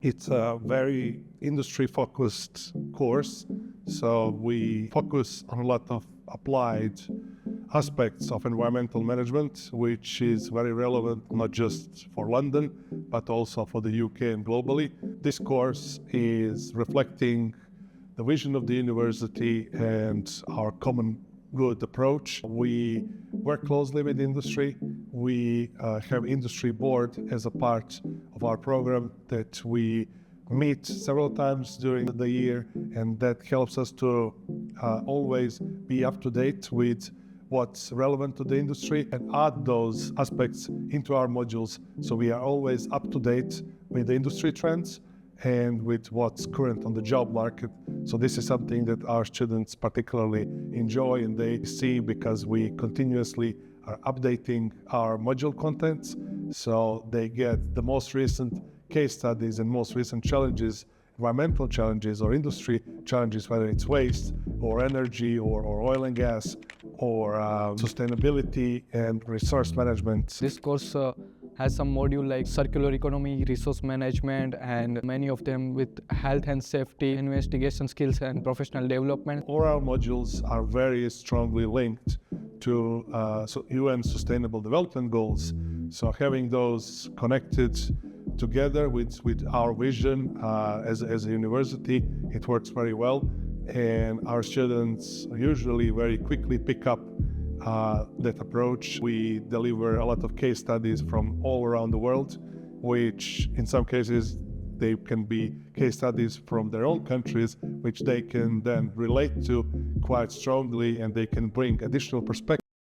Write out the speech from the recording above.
It's a very industry-focused course, so we focus on a lot of applied aspects of environmental management, which is very relevant not just for London, but also for the UK and globally. This course is reflecting the vision of the university and our common good approach. We work closely with industry. We have industry board as a part of our program that we meet several times during the year, and that helps us to always be up to date with what's relevant to the industry and add those aspects into our modules, so we are always up to date with the industry trends and with what's current on the job market. So this is something that our students particularly enjoy and they see, because we continuously are updating our module contents, so they get the most recent case studies and most recent challenges, environmental challenges or industry challenges, whether it's waste or energy or oil and gas or sustainability and resource management. This course has some module like circular economy, resource management, and many of them with health and safety, investigation skills and professional development. All our modules are very strongly linked to UN Sustainable Development Goals. So having those connected together with our vision as a university, it works very well. And our students usually very quickly pick up that approach. We deliver a lot of case studies from all around the world, which in some cases they can be case studies from their own countries, which they can then relate to quite strongly, and they can bring additional perspective